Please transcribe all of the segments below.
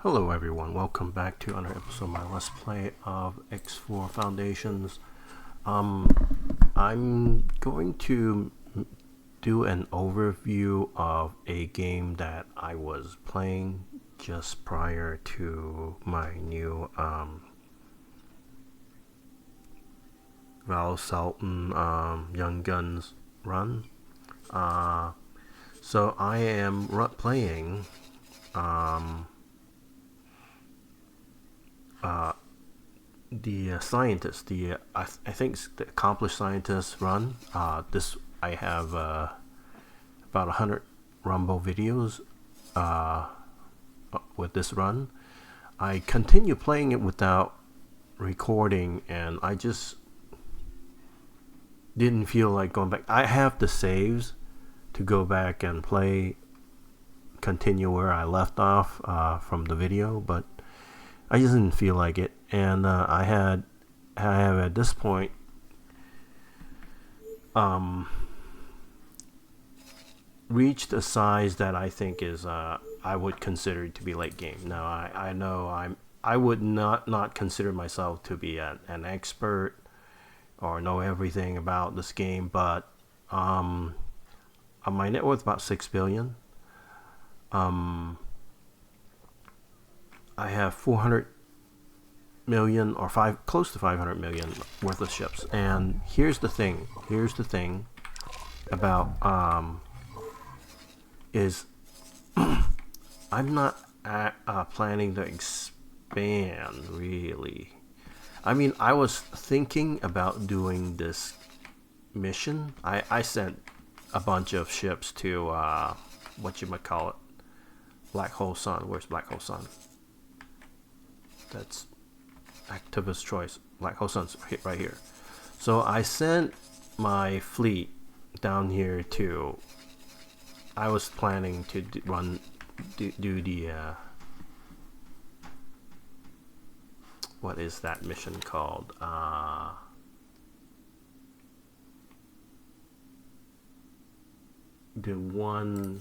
Hello everyone, welcome back to another episode of my Let's Play of X4 Foundations. I'm going to do an overview of a game that I was playing just prior to my new Val Salton Young Guns run. So I am playing the scientist, I think it's the accomplished scientist run. This I have about 100 Rumble videos with this run. I continue playing it without recording, and I just didn't feel like going back. I have the saves to go back and continue where I left off from the video, but I just didn't feel like it, and I have at this point reached a size that I think is I would consider to be late game. Now I know I would not consider myself to be an expert or know everything about this game, but my net worth about 6 billion. I have 400 million or close to 500 million worth of ships. And here's the thing. About is I'm not planning to expand really. I mean, I was thinking about doing this mission. I sent a bunch of ships to what you might call it, Black Hole Sun. Where's Black Hole Sun? That's activist choice. Black Hole Sun's right here. So I sent my fleet down here to. I was planning to do the what is that mission called? The one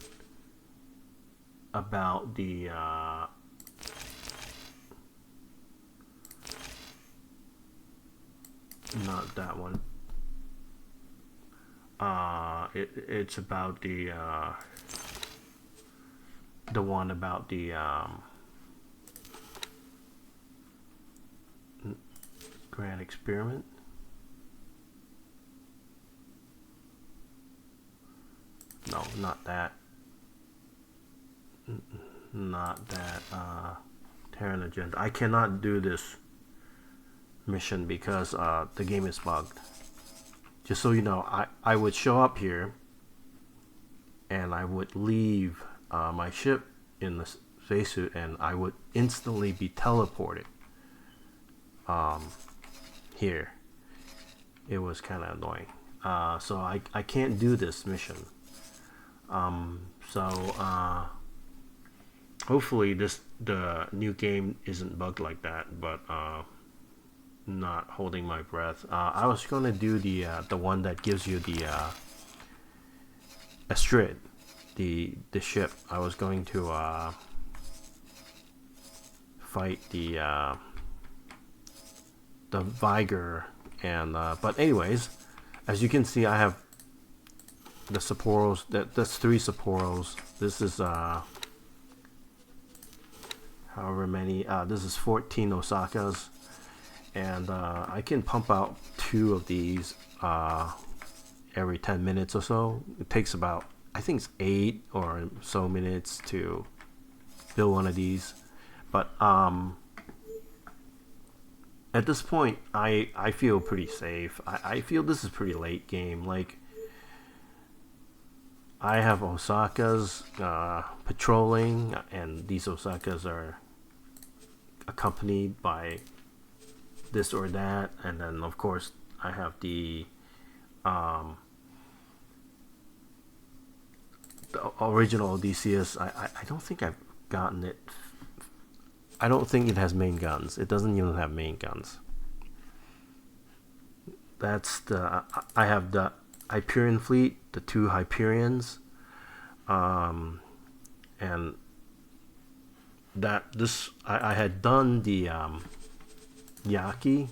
about the not that one. It's about the one about the Grand Experiment. No, not that. Not that. Terran Agenda. I cannot do this mission because the game is bugged. Just so you know, I would show up here and I would leave my ship in the spacesuit and I would instantly be teleported here. It was kind of annoying. So I can't do this mission. Hopefully the new game isn't bugged like that, but not holding my breath. I was gonna do the one that gives you the Astrid, the ship. I was going to fight the Viger, and but anyways, as you can see, I have the Sapporos. That's 3 Sapporos. This is however many. This is 14 Osakas. And I can pump out 2 of these every 10 minutes or so. It takes about, I think it's 8 or so minutes to build one of these. But at this point, I feel pretty safe. I feel this is pretty late game. Like, I have Osakas patrolling, and these Osakas are accompanied by this or that, and then of course I have the original Odysseus. I don't think I've gotten it. I don't think it has main guns. It doesn't even have main guns. That's the I have the Hyperion fleet, the 2 Hyperions, and I had done the Yaki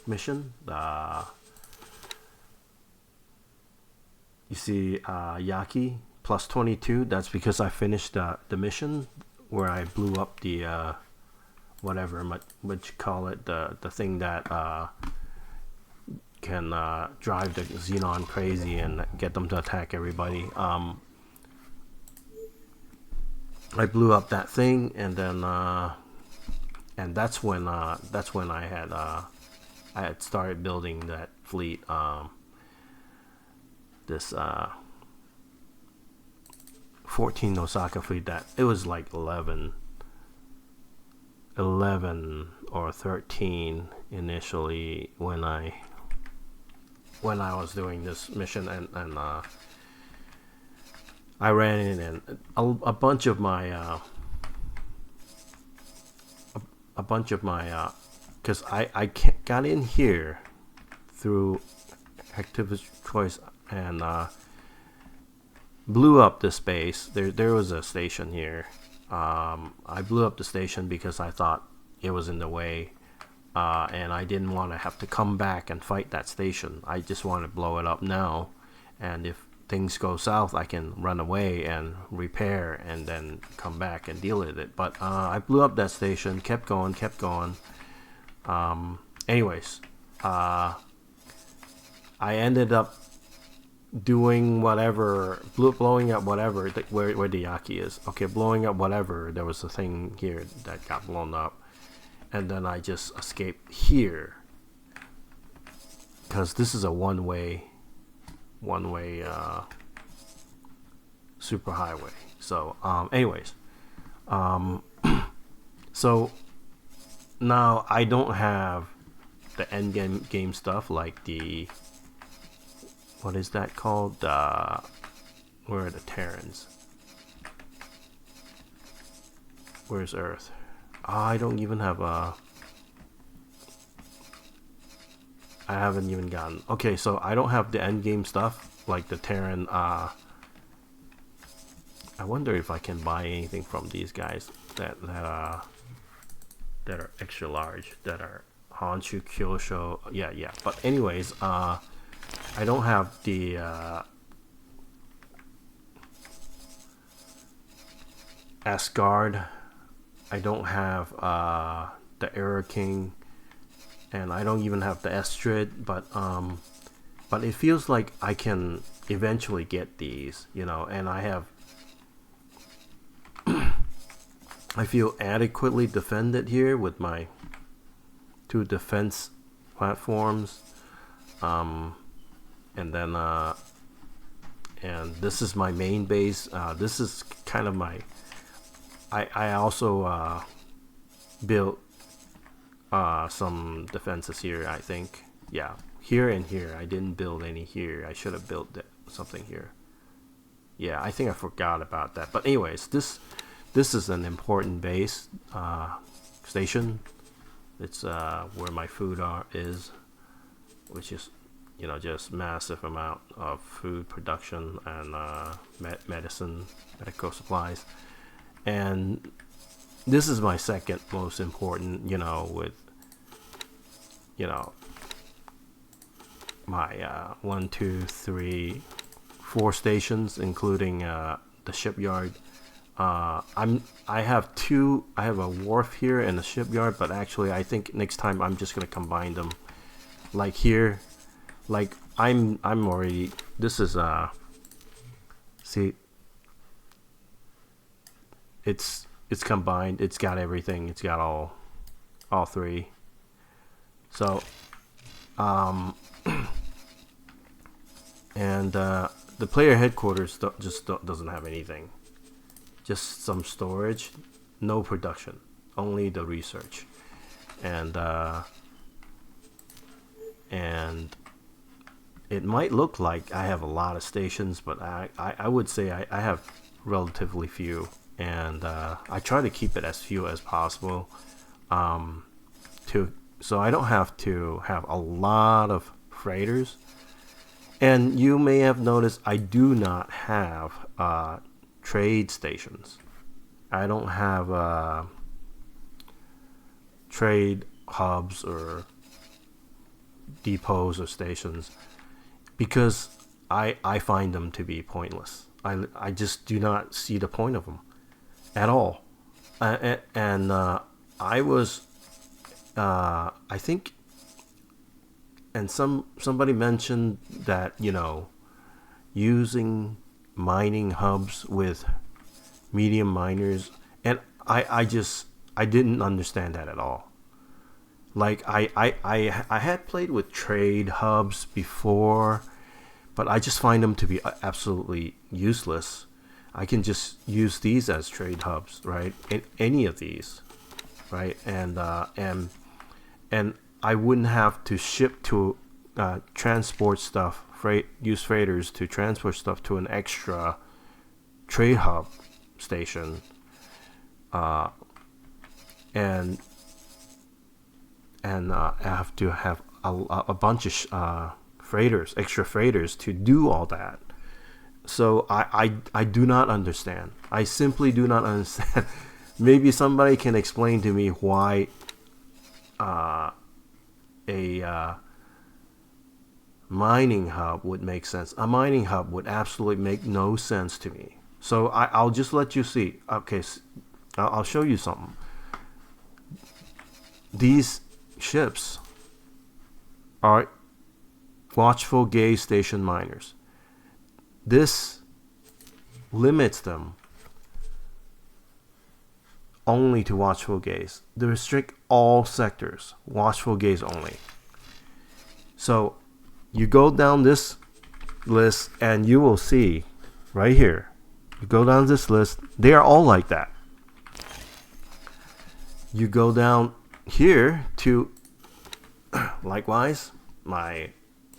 mission. You see, Yaki plus 22. That's because I finished the mission where I blew up the whatever what you call it, the thing that can drive the Xenon crazy and get them to attack everybody. I blew up that thing, and then and that's when I had started building that fleet. This 14 Osaka fleet, that it was like 11 or 13 initially when I was doing this mission, and I ran in, and a bunch of my because I got in here through Activist Choice and blew up this base. There was a station here. I blew up the station because I thought it was in the way, and I didn't want to have to come back and fight that station. I just want to blow it up now, and if things go south, I can run away and repair and then come back and deal with it. But I blew up that station, kept going. Anyways, I ended up doing whatever, blowing up whatever, where the Yaki is. Okay, blowing up whatever. There was a thing here that got blown up, and then I just escaped here because this is a one-way superhighway. So anyways, so now I don't have the end game stuff like the, what is that called? Where are the Terrans? Where's Earth? I don't even have a. I haven't even gotten. Okay, so I don't have the end game stuff like the Terran. I wonder if I can buy anything from these guys that are extra large, that are Honshu, Kyosho. Yeah. But anyways, I don't have the Asgard. I don't have the Error King, and I don't even have the Estrid. But it feels like I can eventually get these, and I have. I feel adequately defended here with my 2 defense platforms. And then and this is my main base. This is kind of my. I also built some defenses here. I think, yeah, here and here. I didn't build any here. I should have built something here. Yeah, I think I forgot about that. But anyways, this is an important base station. It's where my food is, which is just massive amount of food production and medical supplies. And this is my second most important, with my 1, 2, 3, 4 stations, including the shipyard. I have a wharf here and a shipyard, but actually I think next time I'm just gonna combine them. Like here, like I'm already. This is see, it's combined. It's got everything. It's got all 3. So and the player headquarters doesn't have anything. Just some storage, no production, only the research, and it might look like I have a lot of stations, but I would say I have relatively few, and I try to keep it as few as possible, so I don't have to have a lot of freighters. And you may have noticed I do not have trade stations. I don't have trade hubs or depots or stations because I find them to be pointless. I just do not see the point of them at all. And I was I think, and somebody mentioned that, you know, using mining hubs with medium miners, and I didn't understand that at all. Like I had played with trade hubs before, but I just find them to be absolutely useless. I can just use these as trade hubs, right? Any of these, right? And I wouldn't have to ship to transport stuff, use freighters to transport stuff to an extra trade hub station, and I have to have a bunch of freighters, extra freighters to do all that. So I do not understand. I simply do not understand. Maybe somebody can explain to me why a mining hub would make sense. A mining hub would absolutely make no sense to me. So I'll just let you see. Okay, I'll show you something. These ships are watchful gaze station miners. This limits them only to watchful gaze. They restrict all sectors, watchful gaze only. So you go down this list and you will see right here. You go down this list, they are all like that. You go down here to likewise my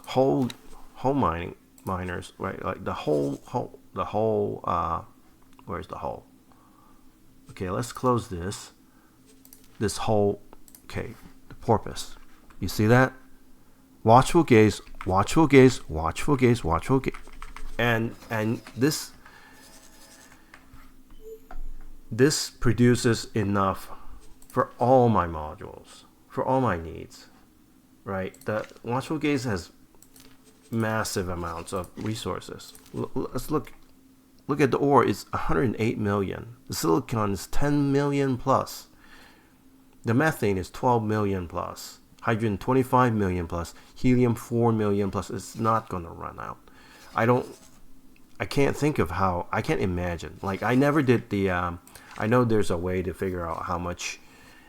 whole miners, right? Like the whole where's the whole? Okay, let's close this whole. Okay, the porpoise. You see that? Watchful gaze, watchful gaze, watchful gaze, watchful gaze, and this produces enough for all my modules, for all my needs, right? The watchful gaze has massive amounts of resources. Let's look at the ore. It's 108 million. The silicon is 10 million plus. The methane is 12 million plus. Hydrogen 25 million plus. Helium 4 million plus. It's not going to run out. I can't think of how. I can't imagine. Like, I never did the I know there's a way to figure out how much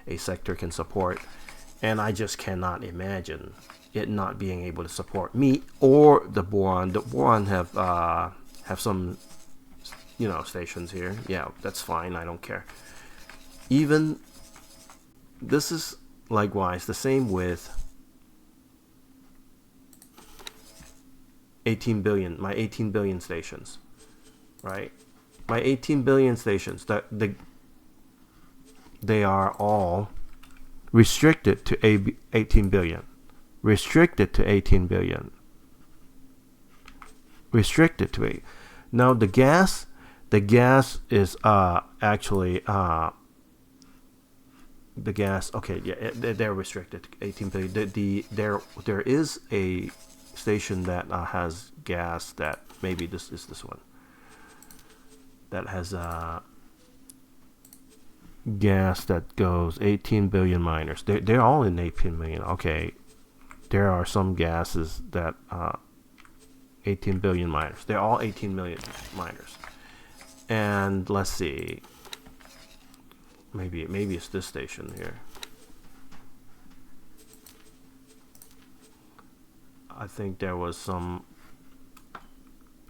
a sector can support, and I just cannot imagine it not being able to support me or the boron. The boron have some, you know, stations here. Yeah, that's fine. I don't care. Even this is likewise the same with 18 billion. My 18 billion stations, right? My 18 billion stations. They are all restricted to 18 billion. Restricted to 18 billion. Restricted to 8. Now the gas is actually the gas. Okay, yeah, they're restricted to 18 billion. There is a station that has gas that maybe this is this one that has gas that goes 18 billion miners. They're all in 18 million. Okay, there are some gases that 18 billion miners. They're all 18 million miners. And let's see. Maybe it's this station here. I think there was some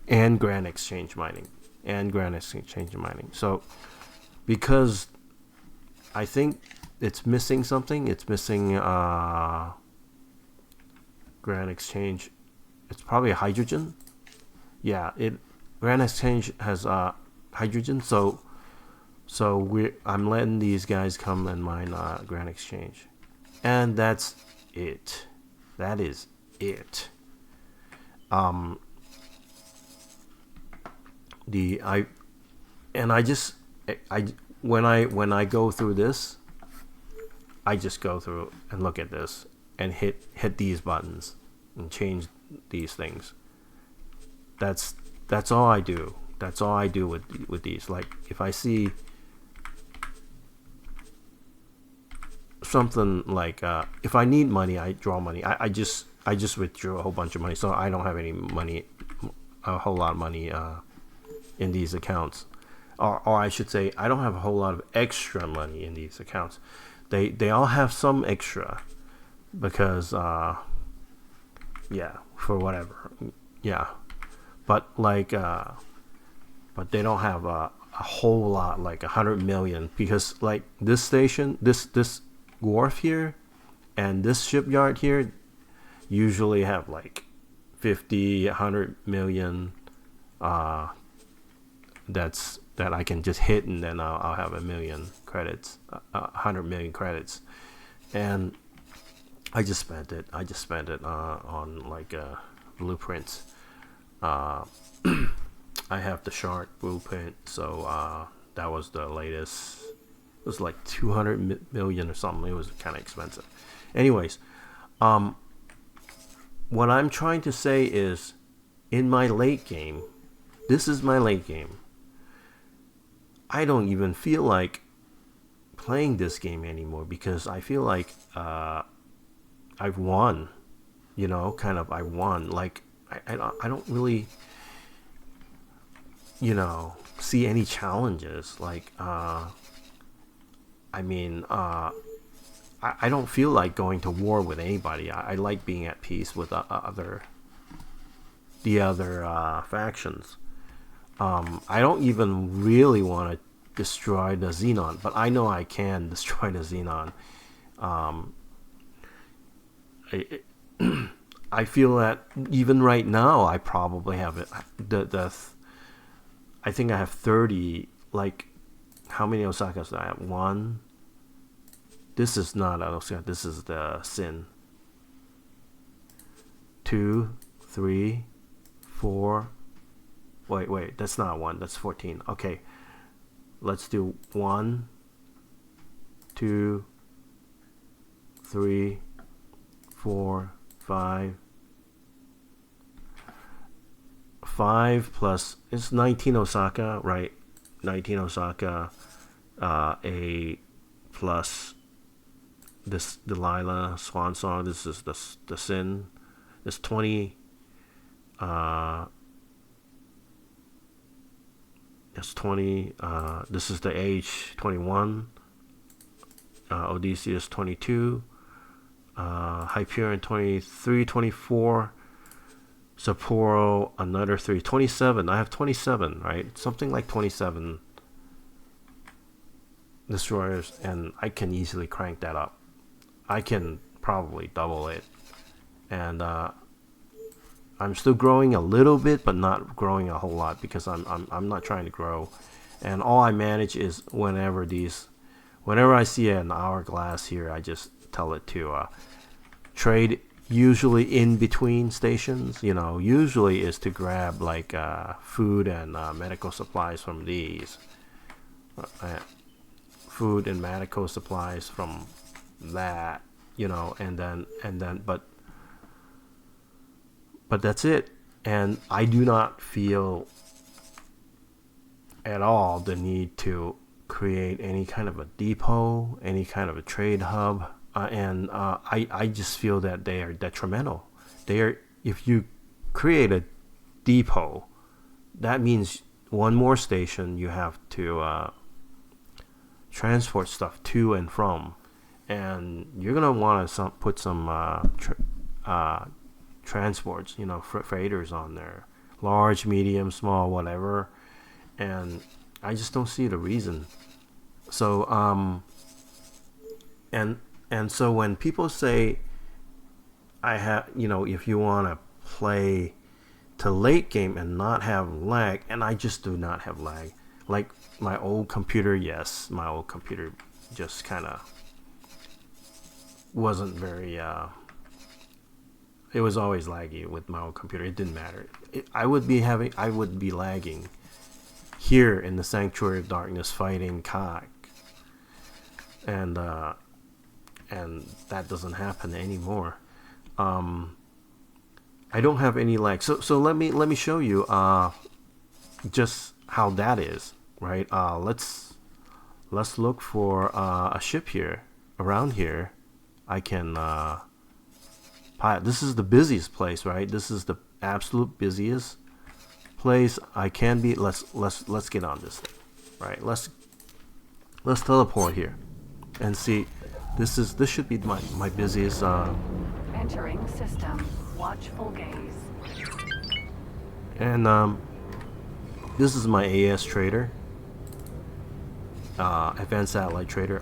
and Grand Exchange mining. So because I think it's missing something. It's missing Grand Exchange. It's probably a hydrogen. Yeah, Grand Exchange has hydrogen. So I'm letting these guys come and mine Grand Exchange, and that's it. That is it. when I go through this, I just go through and look at this and hit these buttons and change these things. That's all I do. That's all I do with these. Like if I see something like if I need money, I draw money. I just withdrew a whole bunch of money, so I don't have any money, a whole lot of money in these accounts, or I should say, I don't have a whole lot of extra money in these accounts. They all have some extra because yeah, for whatever, yeah, but like but they don't have a whole lot, like 100 million, because like this station, this wharf here and this shipyard here usually have like 50, 100 million that I can just hit, and then I'll have a million credits, 100 million credits, and I just spent it on like blueprints. I have the shark blueprint, so that was the latest. It was like 200 million or something. It was kind of expensive. Anyways, what I'm trying to say is, in my late game, this is my late game, I don't even feel like playing this game anymore, because I feel like I've won, kind of, I won. Like I don't really, see any challenges. Like I don't feel like going to war with anybody. I like being at peace with the other factions. I don't even really want to destroy the Xenon, but I know I can destroy the Xenon. I feel that even right now, I probably have it. I think I have 30. Like, how many Osakas do I have? One. This is not Osaka. This is the Sin. 2, 3, 4. Wait. That's not 1. That's 14. Okay. Let's do 1, 2, 3, 4, 5. 5 plus, it's 19 Osaka, right? 19 Osaka, a plus this Delilah Swan Song. This is the Sin. It's 20. It's 20. This is the Age 21. Odysseus 22. Hyperion 23, 24. Sapporo another 3, 27. I have 27, right? Something like 27 destroyers, and I can easily crank that up. I can probably double it, and I'm still growing a little bit, but not growing a whole lot, because I'm not trying to grow, and all I manage is whenever I see an hourglass here, I just tell it to trade. Usually in between stations, usually is to grab like food and medical supplies from these. Food and medical supplies from that, and then, but that's it. And I do not feel at all the need to create any kind of a depot, any kind of a trade hub. And I just feel that they are detrimental. If you create a depot, that means one more station you have to transport stuff to and from, and you're gonna want to put some transports, freighters on there, large, medium, small, whatever. And I just don't see the reason. So and so when people say, I have, if you want to play to late game and not have lag, and I just do not have lag. Like my old computer, yes, my old computer just kind of wasn't very, it was always laggy with my old computer. It didn't matter. I would be lagging here in the Sanctuary of Darkness fighting Kai and that doesn't happen anymore. Um, I don't have any lag. So let me show you just how that is, right? Let's look for a ship here around here. I can pilot. This is the busiest place, right? This is the absolute busiest place I can be. Let's get on this thing, right? Let's teleport here and see. This should be my busiest. Entering system. Watchful gaze. And this is my AS trader, advanced satellite trader.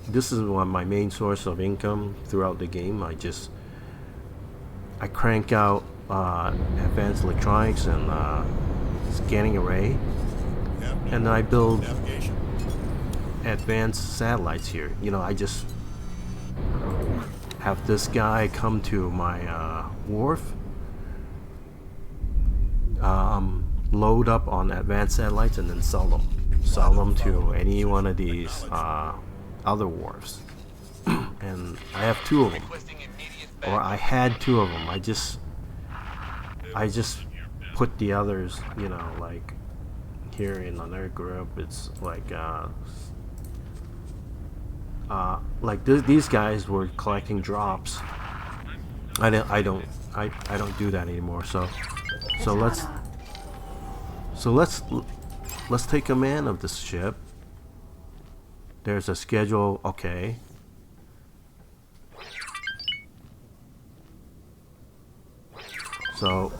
This is my main source of income throughout the game. I crank out advanced electronics and scanning array, and I build advanced satellites here. You know, I just have this guy come to my wharf, load up on advanced satellites, and then sell them to any one of these other wharfs. And I have two of them, or I had two of them. I just put the others, you know, like here in another group. It's like these guys were collecting drops. I don't do that anymore. So let's take command of this ship. There's a schedule. Okay. So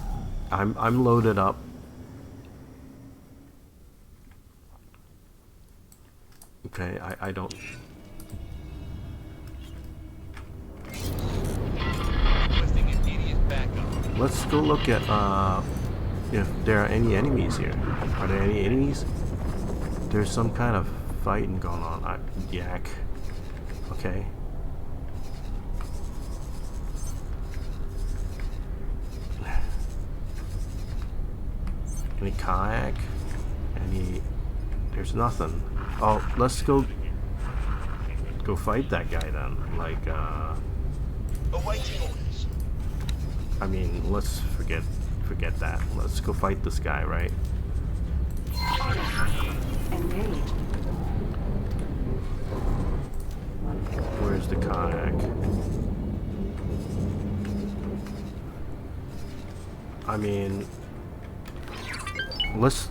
I'm loaded up. Okay, I don't. Let's go look at if there are any enemies here. Are there any enemies? There's some kind of fighting going on. Yak. Okay. Any kayak? There's nothing. Oh, let's go fight that guy then. Like Awaiting orders. I mean, let's forget that. Let's go fight this guy, right? Engaged. Where's the kayak? I mean, let's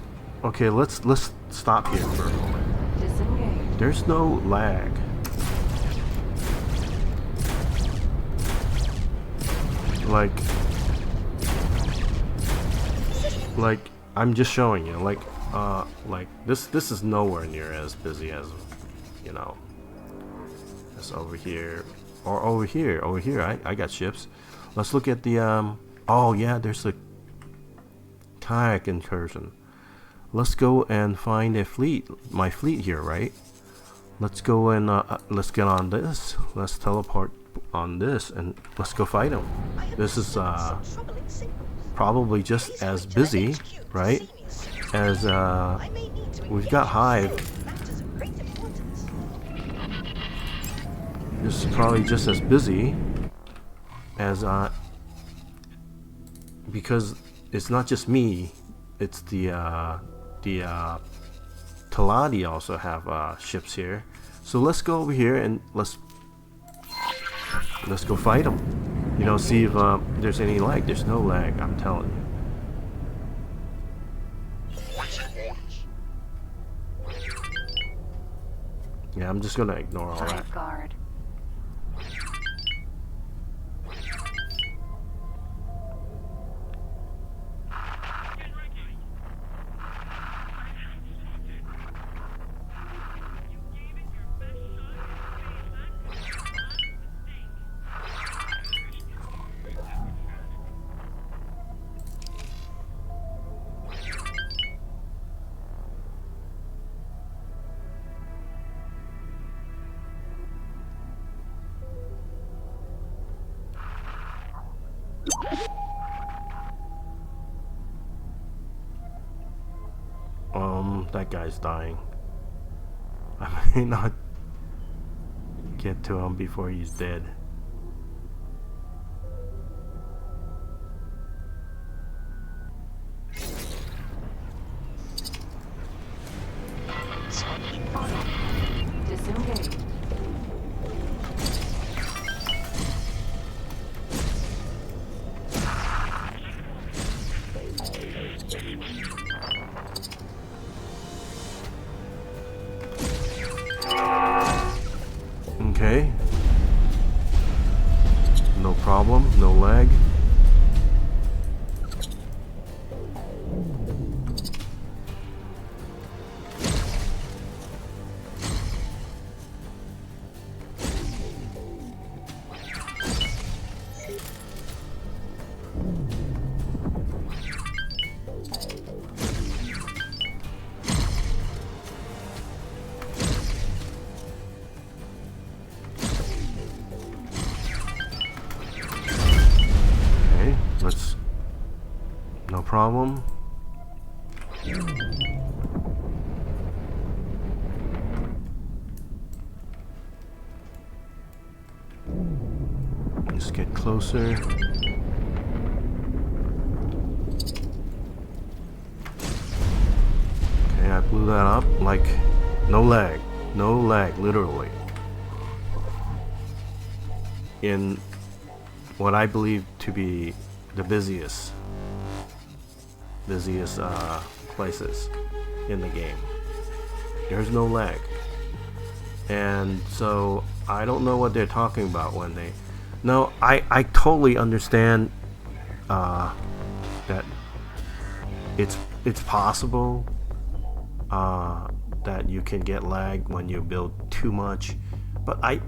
stop here for a moment. Disengaged. There's no lag. Like I'm just showing you, like this is nowhere near as busy as, you know, as over here or over here. I got ships. Let's look at the oh yeah, there's a kayak incursion. Let's go and find a fleet, my fleet here, right? Let's go and let's get on this. Let's teleport on this and let's go fight him. This is probably just as busy, right? As we've got Hive. This is probably just as busy as because it's not just me. It's the Taladi also have ships here. So let's go over here and let's go fight them. You know, see if there's any lag. There's no lag, I'm telling you. Yeah, I'm just gonna ignore all that. Guard. That guy's dying. I may not get to him before he's dead. Disengage. Okay. No problem, no lag. Okay, let's. No problem. Let's get closer. Okay, I blew that up like no lag, literally. In what I believe to be the busiest places in the game. There's no lag. And so I don't know what they're talking about when they... No, I totally understand that it's possible that you can get lag when you build too much, but I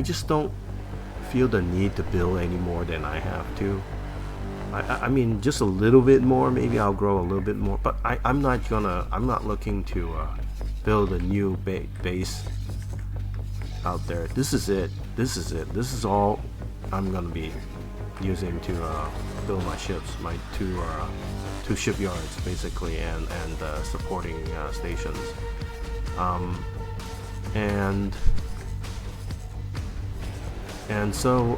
just don't feel the need to build any more than I have to. I mean, just a little bit more, maybe I'll grow a little bit more, but I'm not looking to build a new base out there. This is it. This is all I'm gonna be using to build my ships, my two shipyards basically, and supporting stations. And so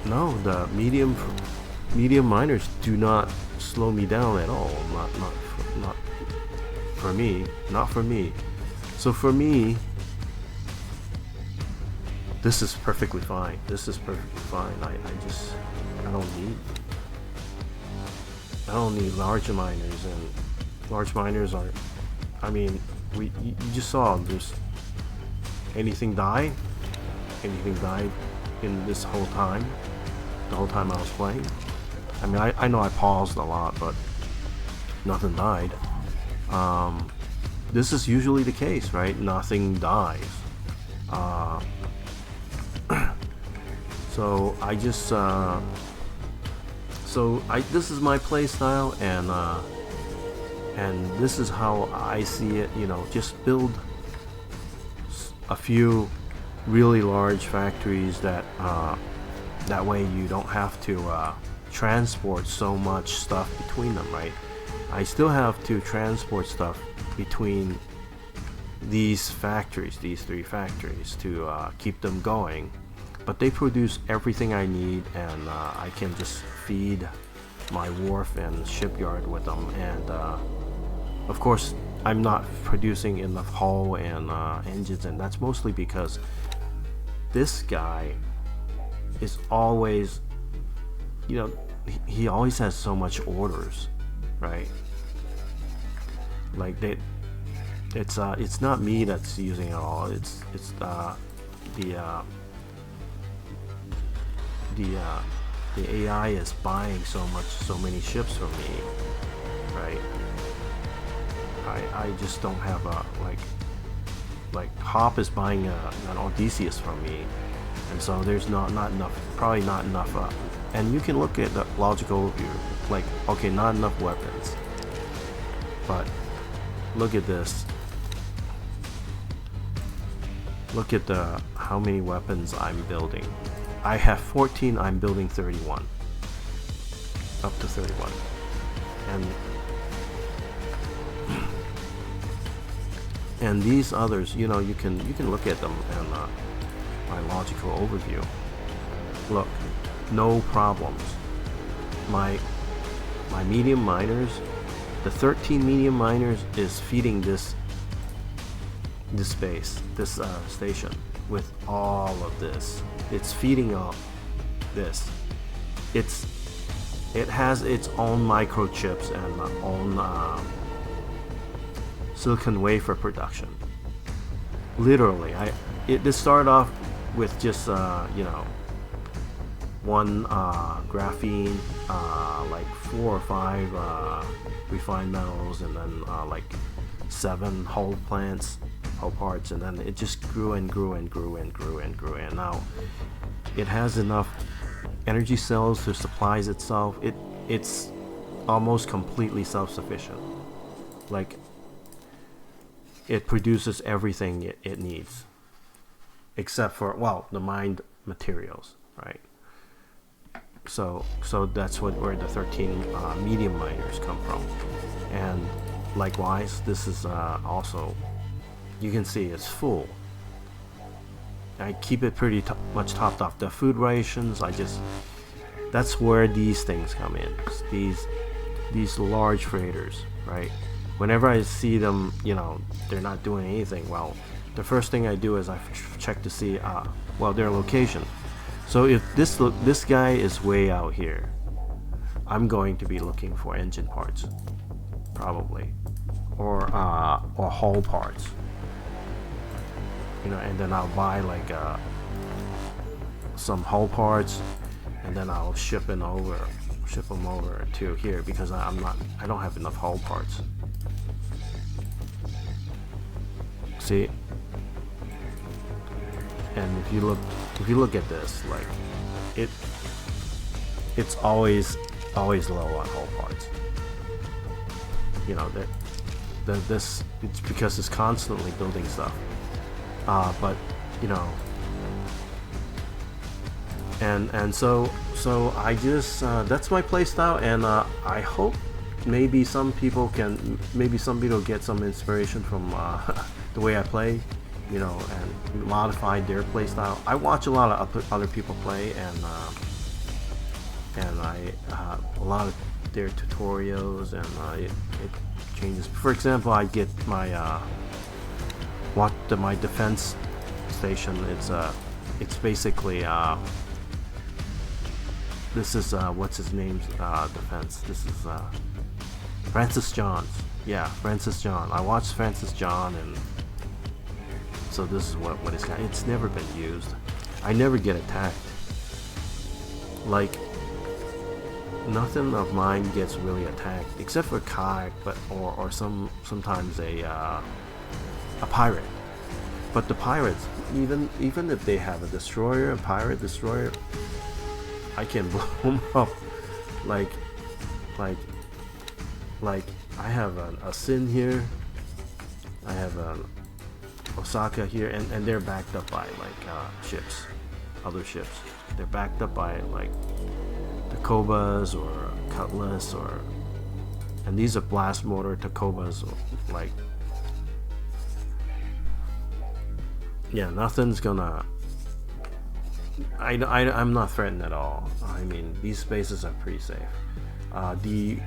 no, the medium miners do not slow me down at all. Not for me. So for me, this is perfectly fine. I don't need large miners, and large miners are, I mean, you just saw there's anything died in this whole time, the whole time I was playing. I mean, I know I paused a lot, but nothing died. This is usually the case, right? Nothing dies. So I just this is my play style, and this is how I see it. You know, just build a few really large factories that that way you don't have to transport so much stuff between them, right? I still have to transport stuff between these factories, these three factories, to keep them going, but they produce everything I need, and I can just feed my wharf and shipyard with them. And of course I'm not producing enough hull and engines, and that's mostly because this guy is always, you know, he always has so much orders, right? Like it's not me that's using it all. It's the AI is buying so many ships from me, right? I just don't have a like Hop is buying an Odysseus from me, and so there's not enough, probably not enough. And you can look at the logical view, like, okay, not enough weapons, but look at this. Look at how many weapons I'm building. I have 14. I'm building 31, up to 31, and And these others, you know, you can look at them and my logical overview. Look, no problems. My medium miners, the 13 medium miners is feeding this space, this station with all of this. It's feeding off this. It has its own microchips and own silicon wafer production. Literally, this started off with just you know, one graphene, like 4 or 5 refined metals, and then like 7 whole plants, whole parts, and then it just grew and grew and grew and grew and grew, and now it has enough energy cells to supply itself. It's almost completely self-sufficient. Like, it produces everything it needs, except for, well, the mined materials, right? So that's where the 13 medium miners come from. And likewise, this is also, you can see it's full. I keep it pretty much topped off. The food rations, that's where these things come in. These large freighters, right? Whenever I see them, you know, they're not doing anything, well, the first thing I do is I check to see, well, their location. So if this guy is way out here, I'm going to be looking for engine parts, probably, or hull parts. You know, and then I'll buy like some hull parts, and then I'll ship them over to here, because I don't have enough hull parts. See, and if you look at this, like it's always low on hull parts. You know that this, it's because it's constantly building stuff. But you know, and so I just that's my playstyle, and I hope maybe some people get some inspiration from the way I play, you know, and modify their playstyle. I watch a lot of other people play, and a lot of their tutorials, and it changes. For example, I get my my defense station. It's basically this is what's his name's defense. This is Francis John's. Yeah, Francis John. I watched Francis John, and so this is what it's got. It's never been used. I never get attacked. Like, nothing of mine gets really attacked, except for kayak, but or sometimes a pirate. But the pirates, even if they have a pirate destroyer, I can blow them up. Like I have a Sin here, I have an Osaka here, and they're backed up by like ships, other ships. They're backed up by like Takobas or Cutlass, and these are blast motor Takobas, like. Yeah, nothing's gonna. I'm not threatened at all. I mean, these spaces are pretty safe. The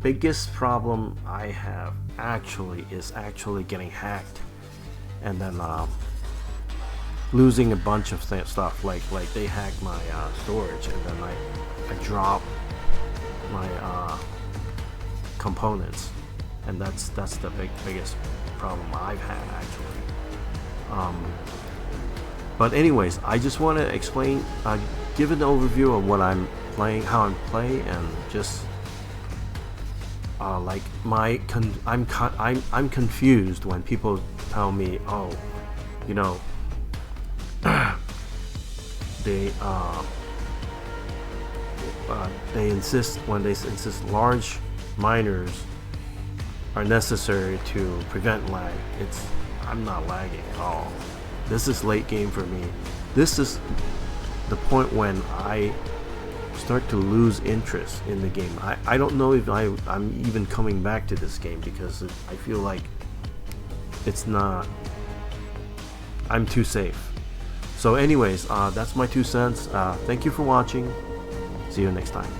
biggest problem I have is actually getting hacked, and then losing a bunch of stuff. Like they hacked my storage, and then I drop my components, and that's the biggest problem I've had actually. But anyways, I just want to explain, give an overview of what I'm playing, how I'm playing, and just like I'm confused when people tell me, oh, you know, they insist large miners are necessary to prevent lag. I'm not lagging at all. This is late game for me. This is the point when I start to lose interest in the game. I don't know if I'm even coming back to this game, because I feel like it's not. I'm too safe. So anyways, that's my 2 cents. Thank you for watching. See you next time.